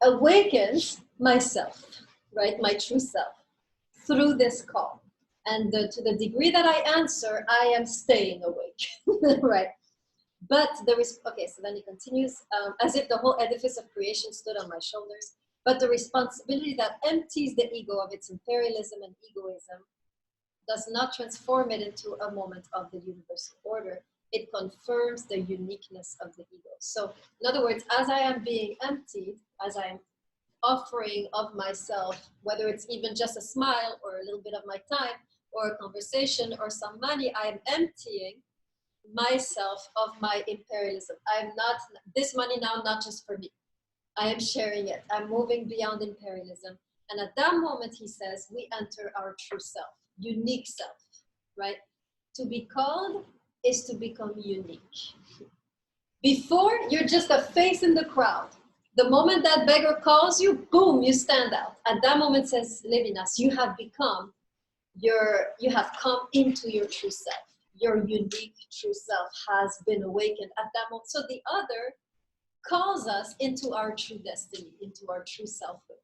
awakens myself, right? My true self, through this call. And to the degree that I answer, I am staying awake, right? But okay, so then he continues, as if the whole edifice of creation stood on my shoulders. But the responsibility that empties the ego of its imperialism and egoism does not transform it into a moment of the universal order. It confirms the uniqueness of the ego. So in other words, as I am being emptied, as I'm offering of myself, whether it's even just a smile or a little bit of my time or a conversation or some money, I am emptying myself of my imperialism. I'm not, this money now, not just for me. I am sharing it. I'm moving beyond imperialism. And at that moment, he says, we enter our true self, unique self, right? To be called is to become unique. Before, you're just a face in the crowd. The moment that beggar calls you, boom, you stand out. At that moment, says Levinas, you have become you have come into your true self. your unique true self has been awakened at that moment. So the other calls us into our true destiny, into our true selfhood.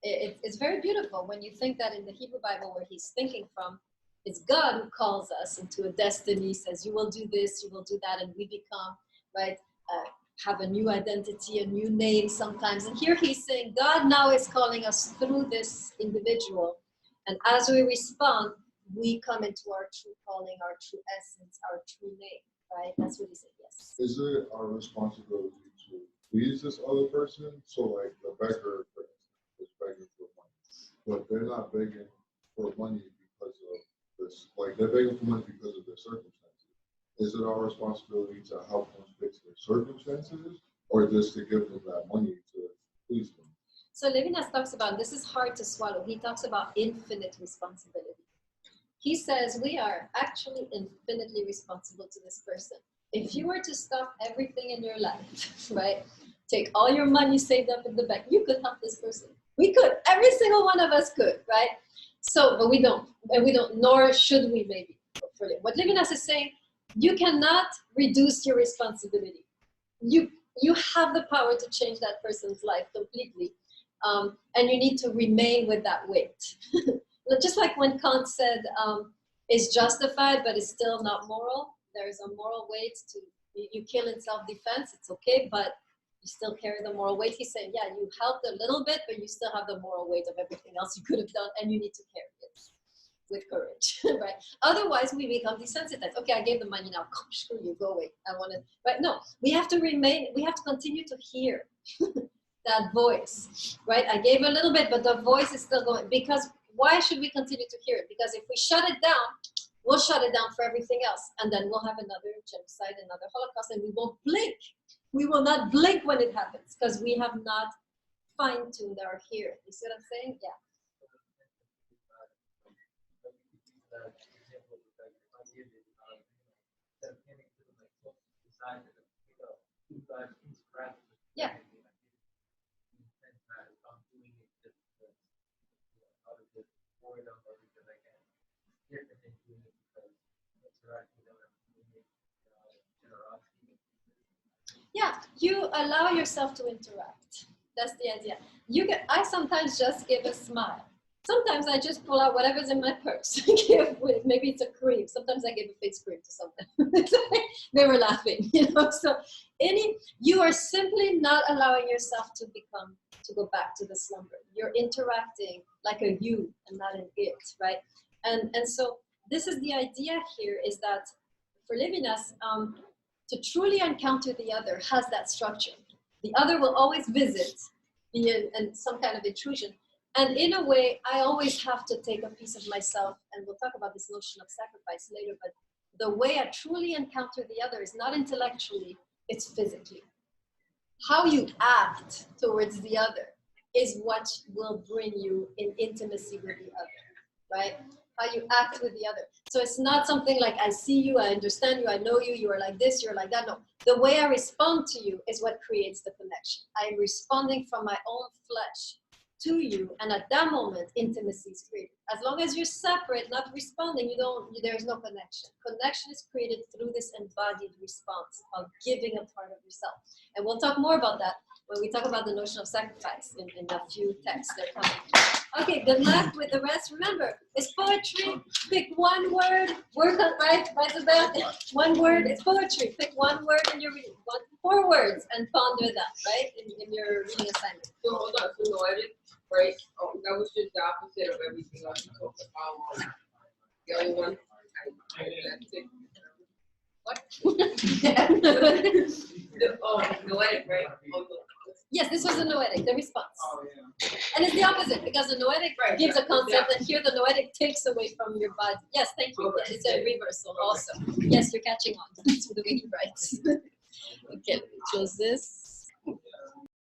It's very beautiful when you think that in the Hebrew Bible, where he's thinking from, it's God who calls us into a destiny, says, you will do this, you will do that, and we become, right, have a new identity, a new name sometimes. And here he's saying, God now is calling us through this individual. And as we respond, we come into our true calling, our true essence, our true name, right? That's what he said, yes. Is it our responsibility to please this other person? So like the beggar, for instance, is begging for money, but they're not begging for money because of this, like they're begging for money because of their circumstances. Is it our responsibility to help them fix their circumstances, or just to give them that money to please them? So Levinas talks about, this is hard to swallow, he talks about infinite responsibility. He says we are actually infinitely responsible to this person. If you were to stop everything in your life, right, take all your money saved up in the bank, you could help this person. We could, every single one of us could, right? So, but we don't, and we don't, nor should we maybe. What Levinas is saying, you cannot reduce your responsibility. You have the power to change that person's life completely. And you need to remain with that weight. Just like when Kant said, it's justified, but it's still not moral. There is a moral weight to, you kill in self-defense, it's okay, but you still carry the moral weight. He's saying, yeah, you helped a little bit, but you still have the moral weight of everything else you could have done, and you need to carry it with courage, right? Otherwise, we become desensitized. Okay, I gave the money now, screw you, go away. I want to, right? No, we have to remain, we have to continue to hear that voice, right? I gave a little bit, but the voice is still going, because why should we continue to hear it? Because if we shut it down, we'll shut it down for everything else. And then we'll have another genocide, another Holocaust, and we won't blink. We will not blink when it happens because we have not fine-tuned our hearing. You see what I'm saying? Yeah. Yeah. Yeah, you allow yourself to interact. That's the idea. I sometimes just give a smile. Sometimes I just pull out whatever's in my purse. Maybe it's a cream. Sometimes I give a face cream to someone. They were laughing, you know. So you are simply not allowing yourself to go back to the slumber. You're interacting like a you and not an it, right? And so this is the idea here, is that for Levinas, to truly encounter the other has that structure. The other will always visit, and some kind of intrusion. And in a way, I always have to take a piece of myself, and we'll talk about this notion of sacrifice later, but the way I truly encounter the other is not intellectually, it's physically. How you act towards the other is what will bring you in intimacy with the other, right? How you act with the other. So it's not something like, I see you, I understand you, I know you, you are like this, you're like that. No, the way I respond to you is what creates the connection. I'm responding from my own flesh to you, and at that moment, intimacy is created. As long as you're separate, not responding, there's no connection. Connection is created through this embodied response of giving a part of yourself. And we'll talk more about that when we talk about the notion of sacrifice in a few texts that come. Okay, good luck with the rest. Remember, it's poetry. Pick one word. Work on, right, Isabel? One word. It's poetry. Pick one word in your reading. 4 words, and ponder that, right, in your reading assignment. So hold on, so noetic, right? Oh, that was just the opposite of everything else you talked about. The other one, that's it. What? Noetic, right? Yes, this was a noetic, the response. Oh, yeah. And it's the opposite, because the noetic Right, gives a yeah. concept, and here the noetic takes away from your body. Yes, thank you. Okay. It's a reversal also. Yes, you're catching on. That's the way he writes. Okay, let me close this.